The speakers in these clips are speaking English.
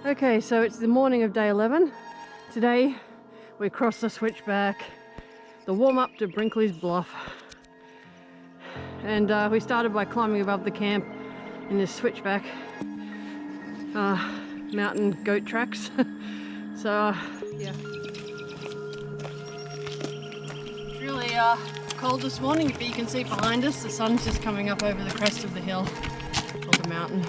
Okay, so it's the morning of day 11. Today we crossed the switchback, the warm-up to Brinkley's Bluff. And we started by climbing above the camp in this switchback mountain goat tracks. So yeah. It's really cold this morning, but you can see behind us the sun's just coming up over the crest of the hill or the mountain.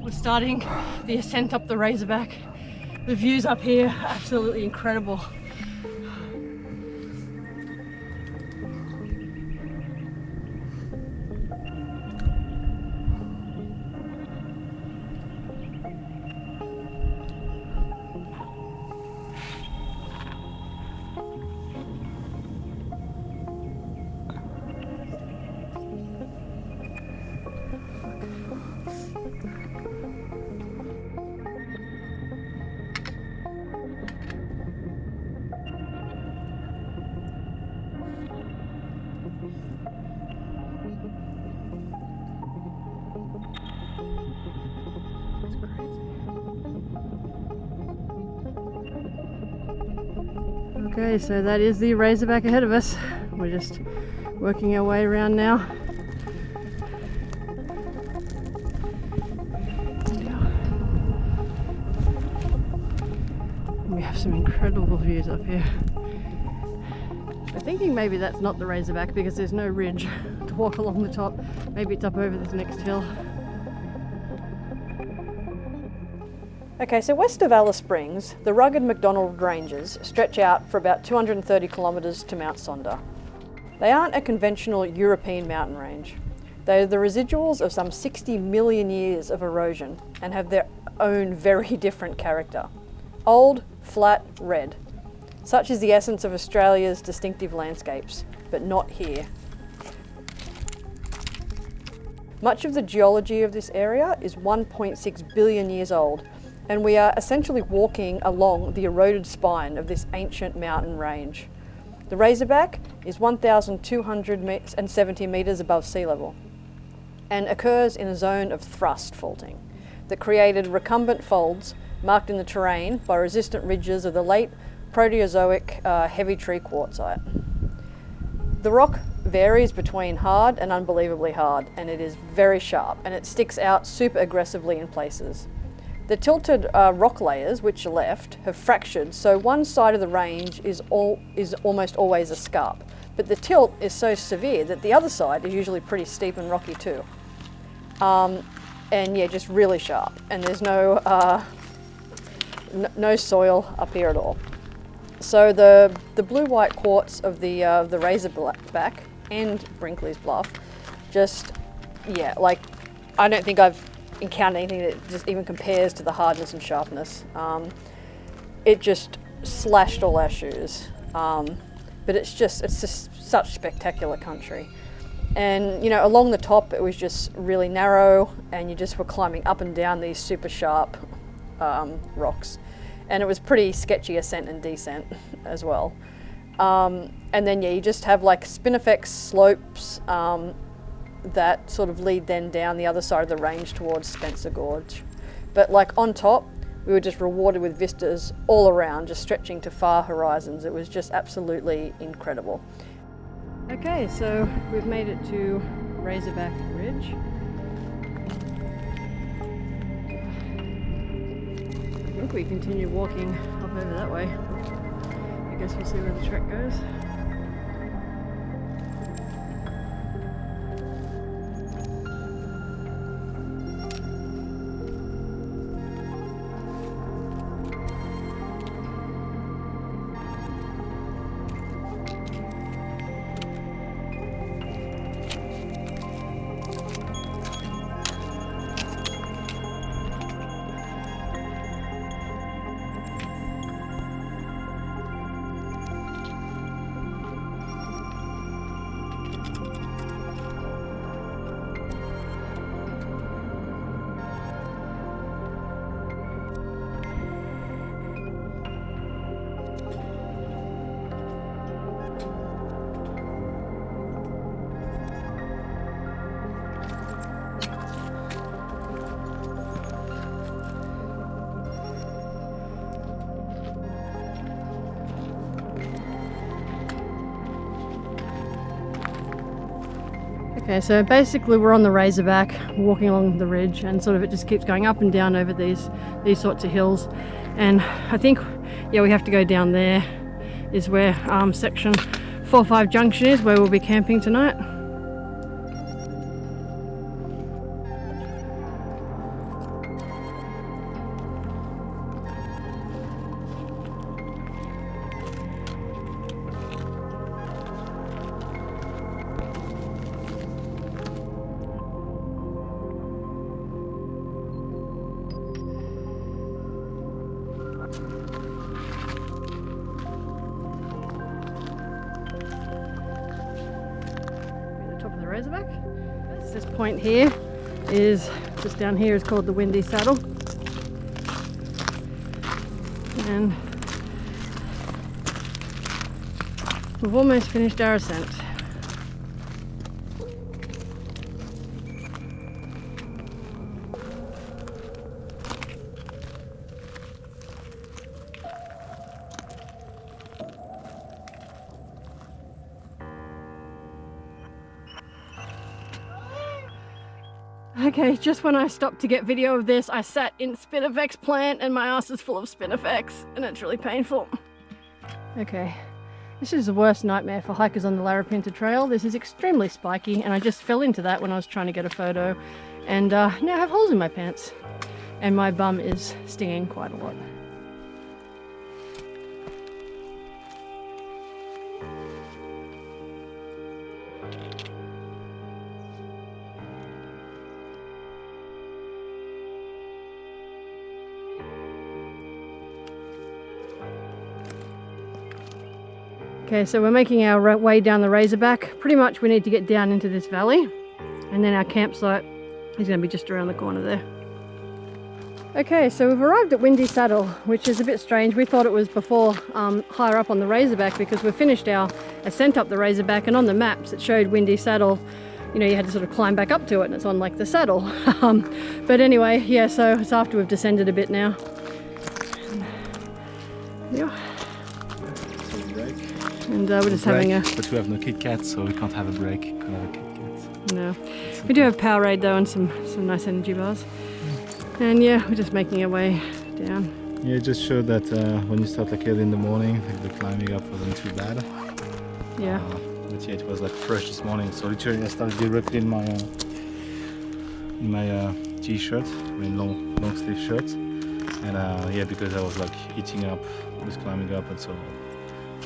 We're starting the ascent up the Razorback. The views up here are absolutely incredible. Okay, so that is the Razorback ahead of us. We're just working our way around now. We have some incredible views up here. We're thinking maybe that's not the Razorback because there's no ridge to walk along the top. Maybe it's up over this next hill. Okay, so west of Alice Springs, the rugged MacDonald Ranges stretch out for about 230 kilometres to Mount Sonder. They aren't a conventional European mountain range. They're the residuals of some 60 million years of erosion and have their own very different character. Old, flat, red. Such is the essence of Australia's distinctive landscapes, but not here. Much of the geology of this area is 1.6 billion years old, and we are essentially walking along the eroded spine of this ancient mountain range. The Razorback is 1,270 metres above sea level and occurs in a zone of thrust faulting that created recumbent folds marked in the terrain by resistant ridges of the late Proterozoic heavy tree quartzite. The rock varies between hard and unbelievably hard, and it is very sharp, and it sticks out super aggressively in places. The tilted rock layers, which are left, have fractured, so one side of the range is almost always a scarp. But the tilt is so severe that the other side is usually pretty steep and rocky too. And yeah, just really sharp. And there's no soil up here at all. So the blue-white quartz of the Razorback and Brinkley's Bluff, just, yeah, like, I don't think I've encountered anything that just even compares to the hardness and sharpness. It just slashed all our shoes, but it's just such spectacular country. And you know, along the top it was just really narrow, and you just were climbing up and down these super sharp rocks, and it was pretty sketchy ascent and descent as well. And then yeah, you just have like spinifex slopes that sort of lead then down the other side of the range towards Spencer Gorge. But like on top, we were just rewarded with vistas all around, just stretching to far horizons. It was just absolutely incredible. Okay, so we've made it to Razorback Ridge. I think we continue walking up over that way. I guess we'll see where the trek goes. Okay, so basically we're on the Razorback, walking along the ridge, and sort of it just keeps going up and down over these sorts of hills. And I think, yeah, we have to go down there, is where section 4-5 Junction is, where we'll be camping tonight. Razorback. This point here is just down here is called the Windy Saddle, and we've almost finished our ascent. Okay, just when I stopped to get video of this, I sat in Spinifex plant and my ass is full of Spinifex and it's really painful. Okay, this is the worst nightmare for hikers on the Larapinta Trail. This is extremely spiky and I just fell into that when I was trying to get a photo, and now I have holes in my pants and my bum is stinging quite a lot. Okay, so we're making our way down the Razorback. Pretty much we need to get down into this valley, and then our campsite is going to be just around the corner there. Okay, so we've arrived at Windy Saddle, which is a bit strange. We thought it was before higher up on the Razorback, because we've finished our ascent up the Razorback, and on the maps it showed Windy Saddle. You know, you had to sort of climb back up to it and it's on like the saddle. But anyway, yeah, so it's after we've descended a bit now. Yeah. And we're just having a... But we have no Kit Kat, so we can't have a break. Can't have a Kit Kat. No. We do have Powerade though, and some nice energy bars. And yeah, we're just making our way down. Yeah, it just showed that when you start like early in the morning, like the climbing up wasn't too bad. Yeah. But yeah, it was like fresh this morning, so literally I started directly in my t-shirt, I mean long sleeve shirt. And yeah, because I was like eating up, just climbing up, and so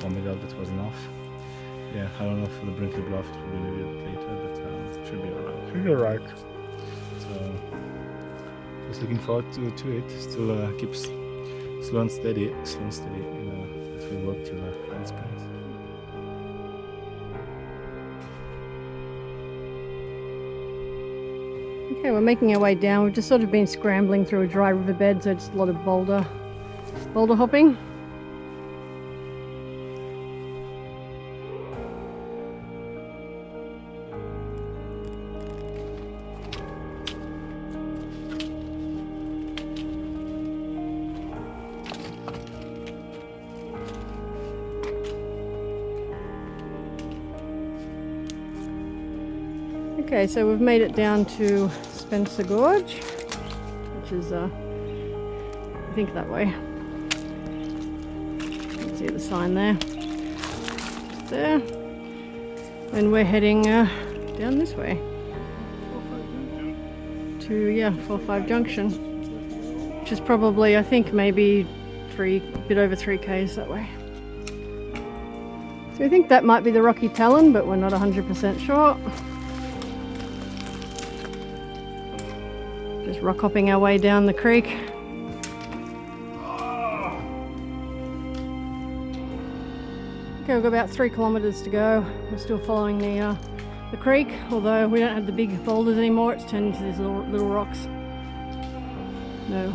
warming up, that was enough. Yeah, I don't know for the Brinkley Bluff it will be maybe a bit later, but should be alright. Should be alright. So just looking forward to it. Still keeps slow and steady, as we work till Alice Springs. Okay, we're making our way down. We've just sort of been scrambling through a dry riverbed, so just a lot of boulder hopping. Okay, so we've made it down to Spencer Gorge, which is, I think that way. You can see the sign there. Just there. And we're heading down this way. To, yeah, 4-5 Junction. Which is probably, I think, maybe a bit over 3 k's that way. So I think that might be the Rocky Talon, but we're not 100% sure. Just rock hopping our way down the creek. Okay, we've got about 3 kilometres to go. We're still following the creek, although we don't have the big boulders anymore. It's turned into these little rocks. No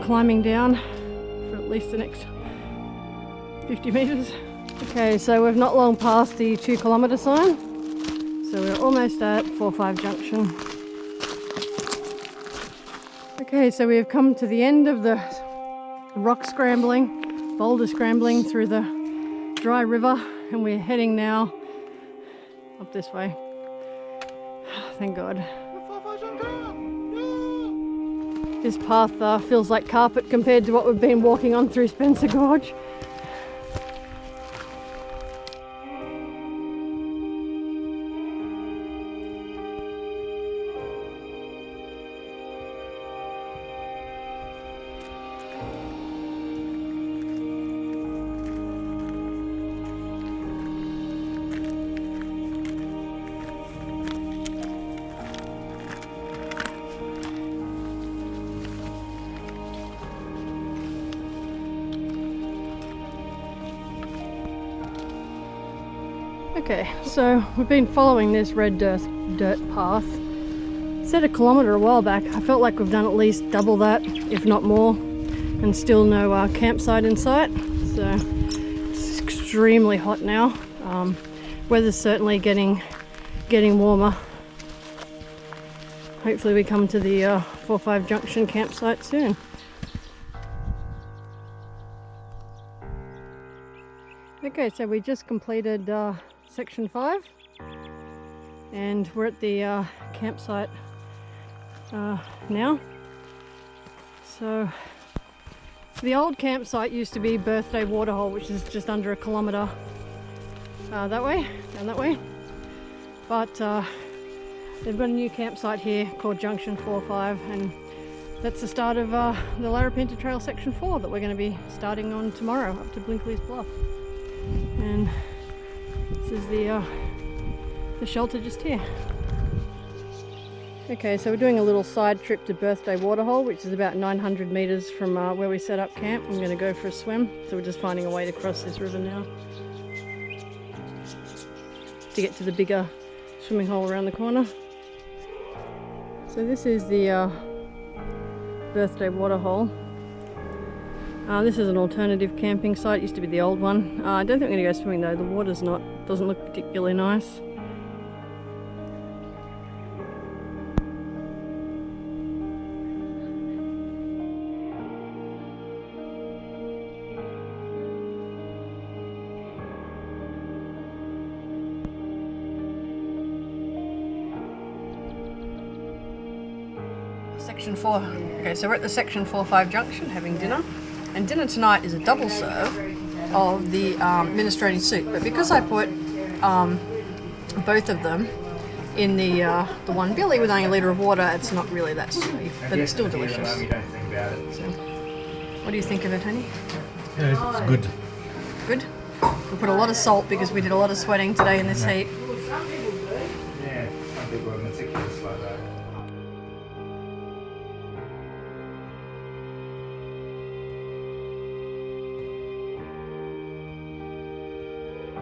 climbing down for at least the next 50 metres. Okay, so we've not long passed the 2 kilometre sign. So we're almost at 4-5 Junction. Okay, so we have come to the end of the rock scrambling, boulder scrambling through the dry river, and we're heading now up this way. thank God. This path feels like carpet compared to what we've been walking on through Spencer Gorge. Okay, so we've been following this red dirt path. It said a kilometre a while back. I felt like we've done at least double that, if not more, and still no campsite in sight. So it's extremely hot now. Weather's certainly getting warmer. Hopefully we come to the 4-5 Junction campsite soon. Okay, so we just completed section 5 and we're at the campsite now. So the old campsite used to be Birthday Waterhole, which is just under a kilometre down that way, but they've got a new campsite here called Junction 4-5, and that's the start of the Larapinta Trail section 4 that we're going to be starting on tomorrow up to Blinkley's Bluff. And this is the shelter just here. Okay, so we're doing a little side trip to Birthday Waterhole, which is about 900 metres from where we set up camp. I'm going to go for a swim, so we're just finding a way to cross this river now to get to the bigger swimming hole around the corner. So this is the Birthday Waterhole. This is an alternative camping site. It used to be the old one. I don't think we're going to go swimming though. The water's doesn't look particularly nice. Section 4. Okay, so we're at the Section 4-5 Junction having dinner. And dinner tonight is a double serve of the minestrone soup. But because I put both of them in the one billy with only a litre of water, it's not really that soupy, but it's still delicious. So, what do you think of it, honey? Yeah, it's good. Good? We put a lot of salt because we did a lot of sweating today in this heat.